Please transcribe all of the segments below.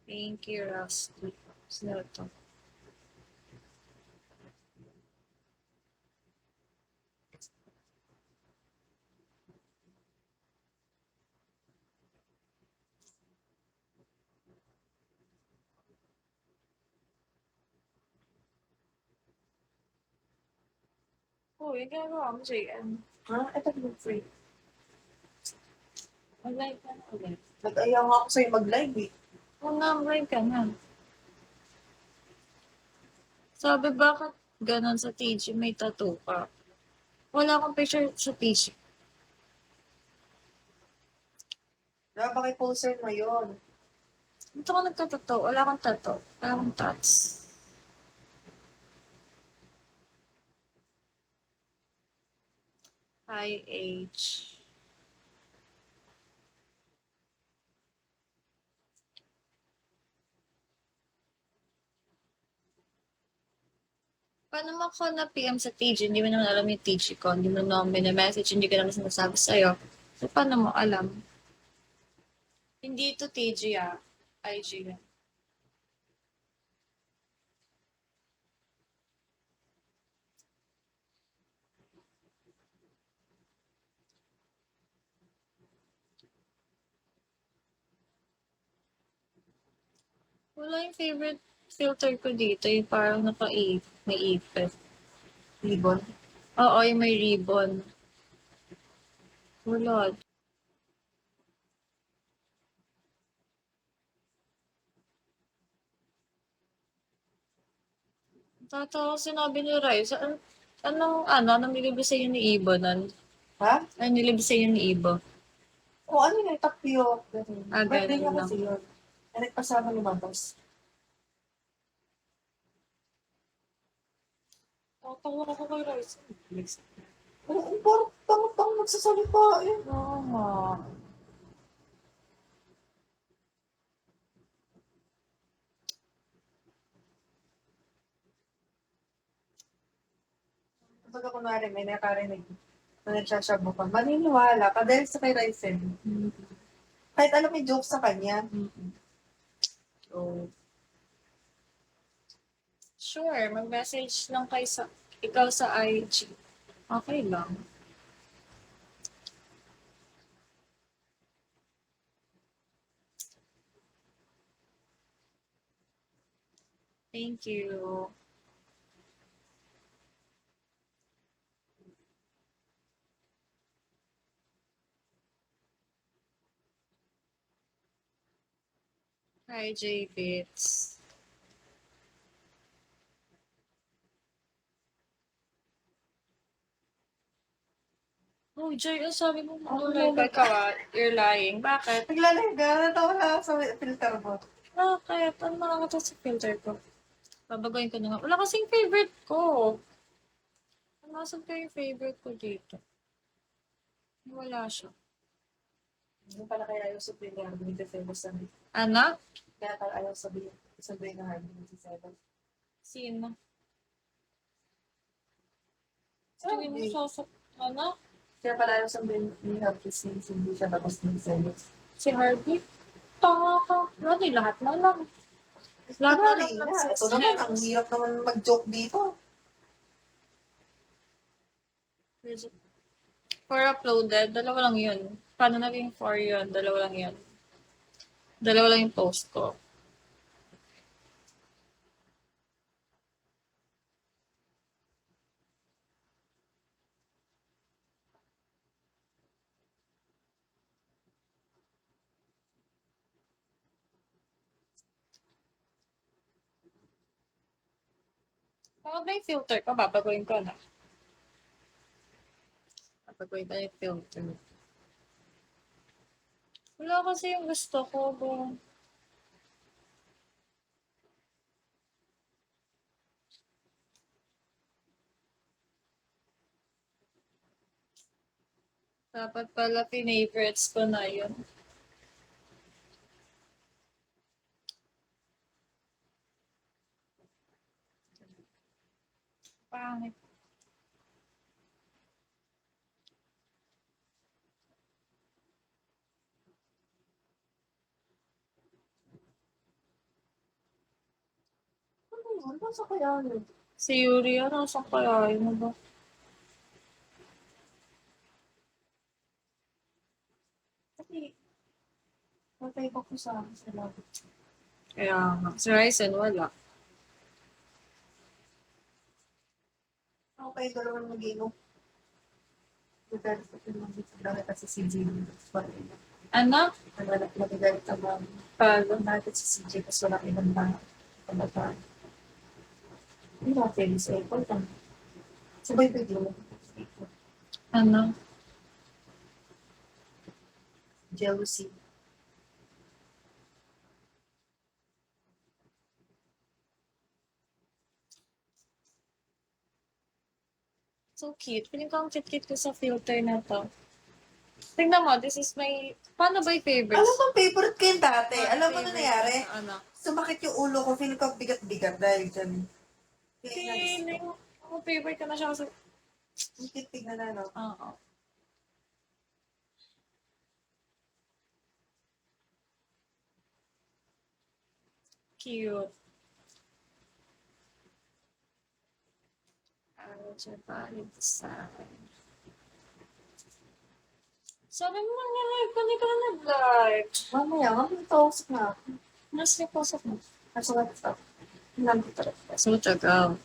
Thank you, Rusty. Sino to? Oh, yung ginagawa mo, JM. Ha? Ito yung free. Mag-live ka na ulit. Nag-ayaw nga ako sa'yo mag-live eh. Oo nga, mag-live ka na. Sabi, bakit ganon sa TG may tattoo ka? Wala akong picture sa TG. Diba, poster mo yun? Dito ko nagtatattoo. Wala akong tattoo. Wala akong tats. High age. Paano mo ako na PM sa TG? Hindi mo naman alam yung TG ko. Hindi mo naman message. Hindi ko naman sinasabi sa'yo. So, paano mo alam? Hindi ito TG ah. IG yan. Wala yung favorite filter ko dito. Yung parang may ipit. Ribbon? Oo, yung may ribbon. Wala. Tatawa sinabi ni Rai. Anong nilibre sa'yo ni Ibo nun? Ha? Ano nilibre sa'yo ni Ibo? O ano yun, tapio. Ganun. Birthday Ganun niya lang. kasi yun. Na nagpasama lumabas. Tatawa ako kay Rai. Parang tanga-tanga magsasalita eh. Oo nga. Kapag ako kunwari may nakarinig na nagsasabo ka, maniniwala ka dahil sa kay Ryzen. Kahit alam may joke sa kanya. So, sure, mag-message lang ikaw sa IG. Okay lang. Thank you. Hi, J-Bits. Oh, Joy, sabi mo mag-live ka You're lying. Bakit? Naglalagay ka, natawa na ako sa filter mo. Bakit? Ano nakakata sa filter ko? Babagoyin ko na nga. Wala kasing favorite ko. Nasaan ko yung favorite ko dito? Wala siya. Hindi pala kaya ayaw sabihin na Harvey the famous na. Anak? Kaya pala ayaw sabihin na Harvey the famous. Sino? Sabi. Hindi mo anak? Kaya pala ayaw sabihin ni Harvey since hindi siya tapos ng famous. Si Harvey? Tanga ka. Ano lahat na lang. Lahat na lang na. Ito naman, ang hirap naman mag-joke dito. For uploaded, dalawa lang yun. Paano naging for yun? Dalawa lang yun. Dalawa lang yung post ko. Kapag may filter ka, babaguhin ko na. Babaguhin ko na yung filter. Wala kasi yung gusto ko. Dapat pala pinavorites ko na yun. Pangit. Ano ba sa kaya yun? Si Yuri, ano, saan kaya yun ba? Kasi, matay ko sa labi. Kaya nga. Si Ryzen, wala. Ako kayo dalawang mag-inom. Magalit ko yung mga kasi si Jimmy. Ano? Magalit ang mga Paano? natin si CJ kasi walang ibang mga kabataan. Hindi na feeling sa ipon. Sabay ko yun. Ano? Jealousy. So cute. Piling ko ang cute-cute ko sa filter na to. Tingnan mo, this is my... Paano ba yung favorites? Alam mo, favorite ko yung dati. Alam mo na Favorite nangyari? na, ano? Sumakit yung ulo ko. Feeling ko bigat-bigat dahil dyan. Kaya inalis ko. Feeling ko favorite ko na siya kasi... Ang titig na no? Oo. Cute. Ano siya ba? Design. Sabi mo nag-live ka, hindi ka na nag-live. Mamaya, mamaya tausap na ako. Nasa yung pasok mo. Nasa WhatsApp. Nandito talaga. So, tagal.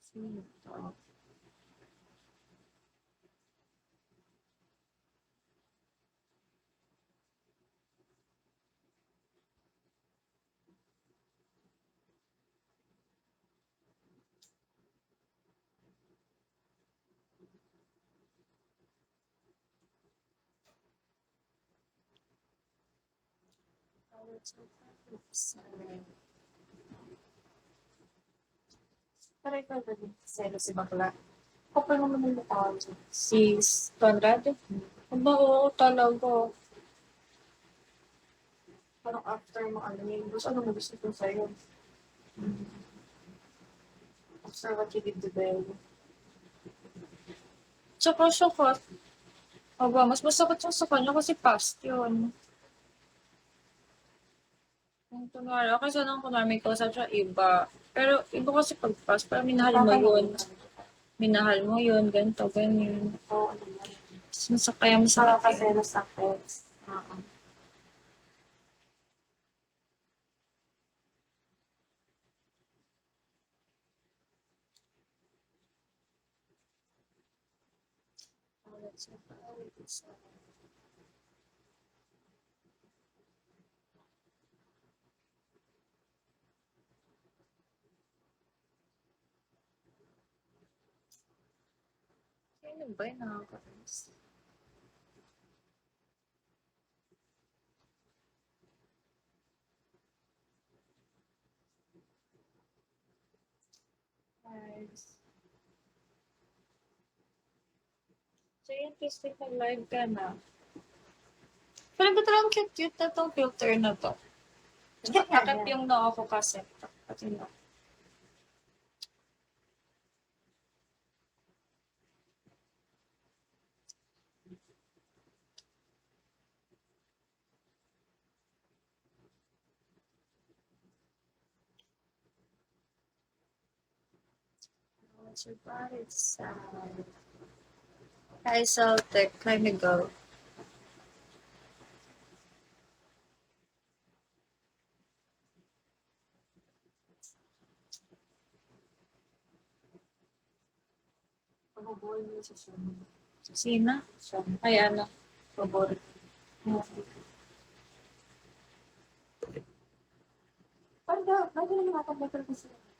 Sino to? Pero ikaw ba din? Selo si bakla. Kapal naman yung mukha ko. Si Conrad? Aba, oo, talaga. Parang after mo ano yun. Gusto ano mo gusto ko sa'yo. After what you did to Belle. Tsaka siya ka. Aba, mas masakit siya sa kanya kasi past yun. Kung kunwari, okay sana kung kunwari may kausap siya, iba. Pero iba kasi pag past, parang minahal mo yun. Minahal mo yun, ganito, ganyan. Oo, ano yan. Kaya masakit yun. Nakakaselos ako. Oo. Sino ba yung nakakainis? Guys. So yun, Christy, nag-live ka na. Pero ba't lang cute-cute na tong filter na to? Bakit yung noo ko kasi? Pati na. What's your body side? Hi, Celtic. Let me go. Paborito niya sa Sean. Sina? Sean. Ay, ano? Paborito. Panda, lagi naman nakapagbagal ko sila.